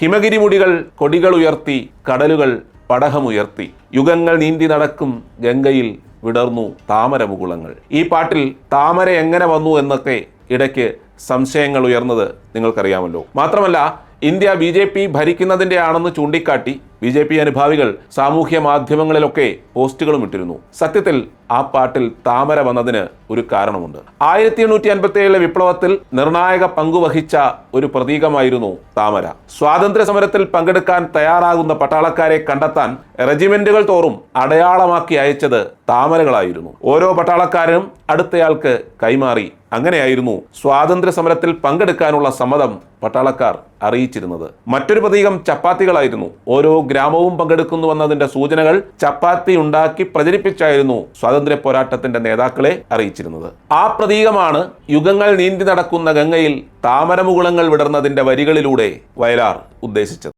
ഹിമഗിരിമുടികൾ കൊടികൾ ഉയർത്തി, കടലുകൾ പടഹമുയർത്തി, യുഗങ്ങൾ നീന്തി നടക്കും ഗംഗയിൽ വിടർന്നു താമരമുകുളങ്ങൾ. ഈ പാട്ടിൽ താമര എങ്ങനെ വന്നു എന്നൊക്കെ ഇടയ്ക്ക് സംശയങ്ങൾ ഉയർന്നത് നിങ്ങൾക്കറിയാമല്ലോ. മാത്രമല്ല, ഇന്ത്യ BJP ഭരിക്കുന്നതിൻ്റെ ആണെന്ന് ചൂണ്ടിക്കാട്ടി BJP അനുഭാവികൾ സാമൂഹ്യ മാധ്യമങ്ങളിലൊക്കെ പോസ്റ്റുകളും ഇട്ടിരുന്നു. സത്യത്തിൽ ആ പാട്ടിൽ താമര വന്നതിന് ഒരു കാരണമുണ്ട്. 1857 വിപ്ലവത്തിൽ നിർണായക പങ്കുവഹിച്ച ഒരു പ്രതീകമായിരുന്നു താമര. സ്വാതന്ത്ര്യ സമരത്തിൽ പങ്കെടുക്കാൻ തയ്യാറാകുന്ന പട്ടാളക്കാരെ കണ്ടെത്താൻ റെജിമെന്റുകൾ തോറും അടയാളമാക്കി അയച്ചത് താമരകളായിരുന്നു. ഓരോ പട്ടാളക്കാരനും അടുത്തയാൾക്ക് കൈമാറി. അങ്ങനെയായിരുന്നു സ്വാതന്ത്ര്യ സമരത്തിൽ പങ്കെടുക്കാനുള്ള സമ്മതം പട്ടാളക്കാർ അറിയിച്ചിരുന്നത്. മറ്റൊരു പ്രതീകം ചപ്പാത്തികളായിരുന്നു. ഓരോ ഗ്രാമവും പങ്കെടുക്കുന്നുവെന്നതിന്റെ സൂചനകൾ ചപ്പാത്തി ഉണ്ടാക്കി പ്രചരിപ്പിച്ചായിരുന്നു സ്വാതന്ത്ര്യ പോരാട്ടത്തിന്റെ നേതാക്കളെ അറിയിച്ചിരുന്നത്. ആ പ്രതീകമാണ് യുഗങ്ങൾ നീന്തി നടക്കുന്ന ഗംഗയിൽ താമരമുകുളങ്ങൾ വിടർന്നതിന്റെ വരികളിലൂടെ വയലാർ ഉദ്ദേശിച്ചത്.